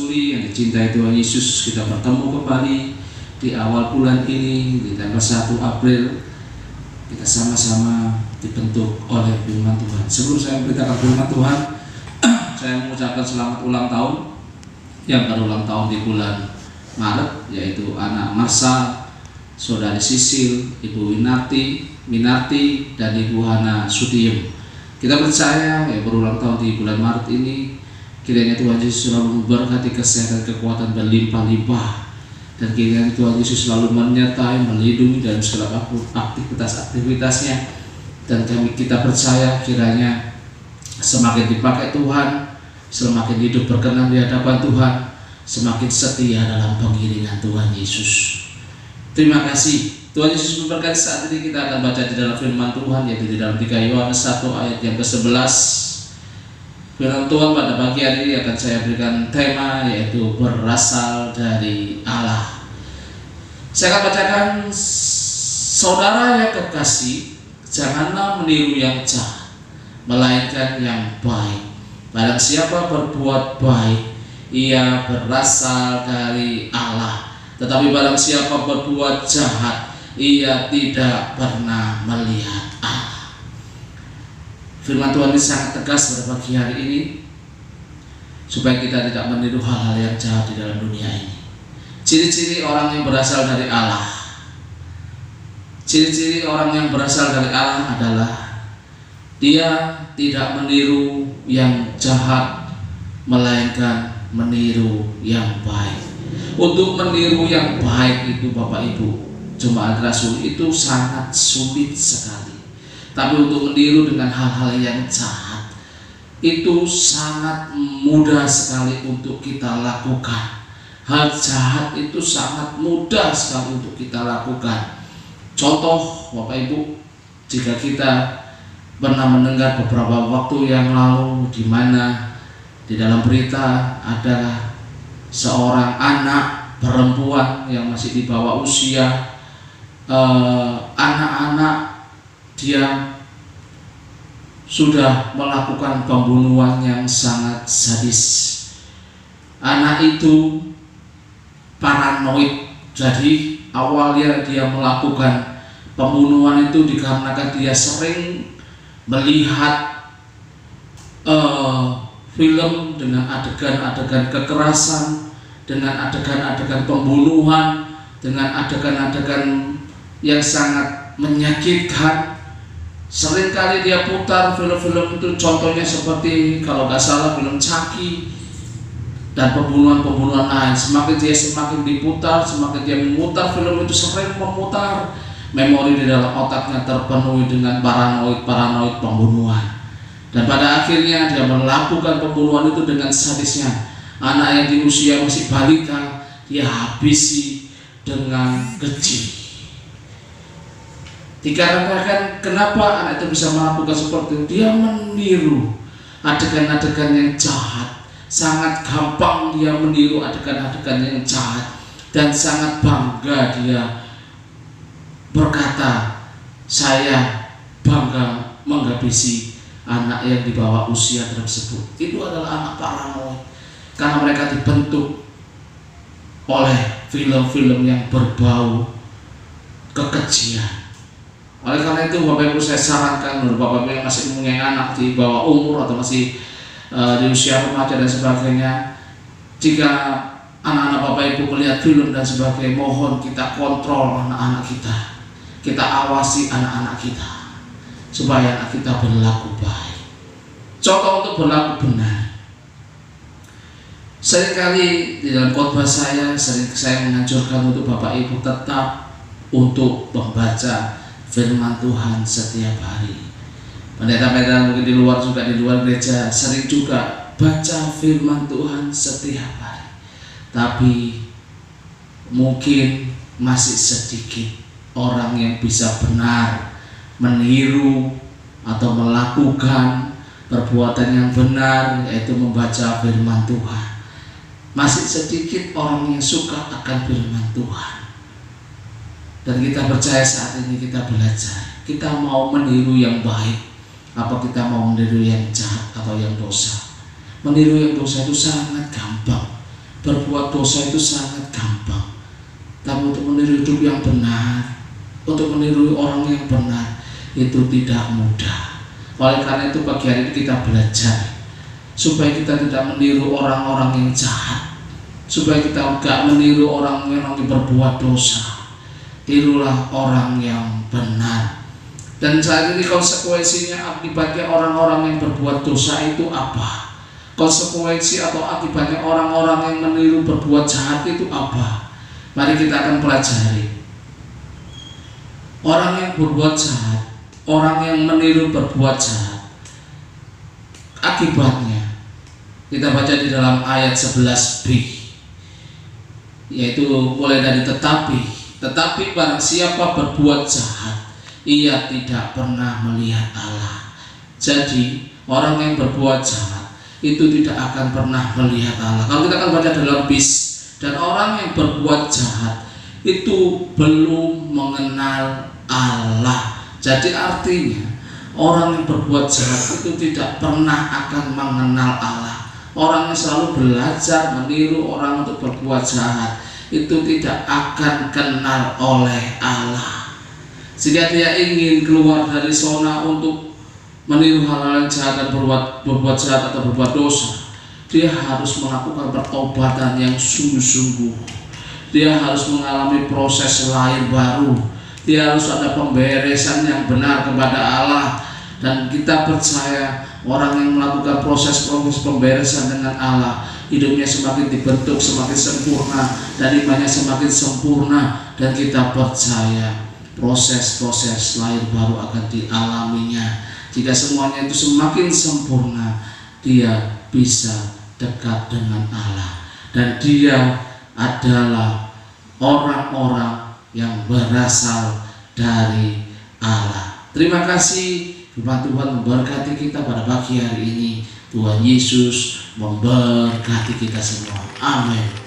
Suri yang dicintai Tuhan Yesus, kita bertemu kembali di awal bulan ini di tanggal 1 April. Kita sama-sama dibentuk oleh firman Tuhan. Sebelum saya memberitakan firman Tuhan, saya mengucapkan selamat ulang tahun yang berulang tahun di bulan Maret, yaitu anak Marsa, saudari Sisil, Ibu Minarti, dan Ibu Hana Sudiem. Kita percaya ya berulang tahun di bulan Maret ini, kiranya Tuhan Yesus selalu memberkati kesehatan, kekuatan berlimpah-limpah, dan kiranya Tuhan Yesus selalu menyertai, melindungi dalam segala aktivitas-aktivitasnya. Dan kita percaya kiranya semakin dipakai Tuhan, semakin hidup berkenan di hadapan Tuhan, semakin setia dalam pengiringan Tuhan Yesus. Terima kasih. Tuhan Yesus memberkati. Saat ini kita akan baca di dalam firman Tuhan, yaitu di dalam 3 Yohanes 1 ayat yang ke-11. Firman Tuhan pada pagi hari ini akan saya berikan tema, yaitu berasal dari Allah. Saya akan bacakan, saudara yang kekasih, janganlah meniru yang jahat, melainkan yang baik. Barang siapa berbuat baik, ia berasal dari Allah. Tetapi barang siapa berbuat jahat, ia tidak pernah melihat Allah. Firman Tuhan ini sangat tegas pada pagi hari ini, supaya kita tidak meniru hal-hal yang jahat di dalam dunia ini. Ciri-ciri orang yang berasal dari Allah. Ciri-ciri orang yang berasal dari Allah adalah dia tidak meniru yang jahat, melainkan meniru yang baik. Untuk meniru yang baik itu, Bapak Ibu Jemaat Rasul, itu sangat sulit sekali. Tapi untuk meniru dengan hal-hal yang jahat, itu sangat mudah sekali untuk kita lakukan. Hal jahat itu sangat mudah sekali untuk kita lakukan. Contoh, Bapak Ibu, jika kita pernah mendengar beberapa waktu yang lalu, di mana di dalam berita ada seorang anak perempuan yang masih di bawah usia, anak-anak, dia sudah melakukan pembunuhan yang sangat sadis. Anak itu paranoid, jadi awalnya dia melakukan pembunuhan itu dikarenakan dia sering melihat film dengan adegan-adegan kekerasan, dengan adegan-adegan pembunuhan, dengan adegan-adegan yang sangat menyakitkan. Seringkali dia putar film-film itu, contohnya seperti kalau nggak salah film Chucky dan pembunuhan-pembunuhan lain. Semakin diputar, semakin dia memutar film itu, sering memutar, memori di dalam otaknya terpenuhi dengan paranoid pembunuhan. Dan pada akhirnya dia melakukan pembunuhan itu dengan sadisnya. Anak yang di usia masih balita dia habisi dengan keji. Dikarenakan kenapa anak itu bisa melakukan seperti itu? Dia meniru adegan-adegan yang jahat. Sangat gampang dia meniru adegan-adegan yang jahat, dan sangat bangga dia berkata, saya bangga menghabisi anak yang di bawah usia tersebut. Itu adalah anak paranoid, karena mereka dibentuk oleh film-film yang berbau kekejian. Oleh karena itu, Bapak Ibu, saya sarankan untuk Bapak Ibu yang masih mempunyai anak di bawah umur atau masih di usia remaja dan sebagainya, jika anak-anak Bapak Ibu melihat film dan sebagainya, mohon kita kontrol anak-anak kita, kita awasi anak-anak kita, supaya anak kita berlaku baik. Contoh untuk berlaku benar. Seringkali di dalam khotbah saya menganjurkan untuk Bapak Ibu tetap untuk membaca firman Tuhan setiap hari. Pendeta-pendeta mungkin di luar gereja sering juga baca firman Tuhan setiap hari. Tapi mungkin masih sedikit orang yang bisa benar meniru atau melakukan perbuatan yang benar, yaitu membaca firman Tuhan. Masih sedikit orang yang suka akan firman Tuhan. Dan kita percaya saat ini kita belajar, kita mau meniru yang baik, apa kita mau meniru yang jahat atau yang dosa. Meniru yang dosa itu sangat gampang. berbuat dosa itu sangat gampang. Tapi untuk meniru hidup yang benar, untuk meniru orang yang benar, itu tidak mudah. Oleh karena itu pagi hari ini kita belajar supaya kita tidak meniru orang-orang yang jahat, supaya kita tidak meniru orang-orang yang berbuat dosa. Tirulah orang yang benar. Dan saat ini konsekuensinya, akibatnya orang-orang yang berbuat dosa itu apa? Konsekuensi atau akibatnya orang-orang yang meniru berbuat jahat itu apa? Mari kita akan pelajari. Orang yang berbuat jahat, orang yang meniru berbuat jahat, akibatnya kita baca di dalam ayat 11b, yaitu mulai dari tetapi barang siapa berbuat jahat, ia tidak pernah melihat Allah. Jadi orang yang berbuat jahat itu tidak akan pernah melihat Allah. Kalau kita akan baca dalam dan orang yang berbuat jahat itu belum mengenal Allah. Jadi artinya orang yang berbuat jahat itu tidak pernah akan mengenal Allah. Orang yang selalu belajar meniru orang untuk berbuat jahat itu tidak akan kenal oleh Allah. Jika dia ingin keluar dari zona untuk meniru hal-hal yang jahat dan berbuat jahat atau berbuat dosa, dia harus melakukan pertobatan yang sungguh-sungguh. Dia harus mengalami proses lahir baru. Dia harus ada pemberesan yang benar kepada Allah. Dan kita percaya orang yang melakukan proses pemberesan dengan Allah, hidupnya semakin dibentuk, semakin sempurna, dan imannya semakin sempurna. Dan kita percaya proses-proses lahir baru akan dialaminya. Jika semuanya itu semakin sempurna, dia bisa dekat dengan Allah, dan dia adalah orang-orang yang berasal dari Allah. Terima kasih. Firman Tuhan memberkati kita pada pagi hari ini. Tuhan Yesus memberkati kita semua. Amin.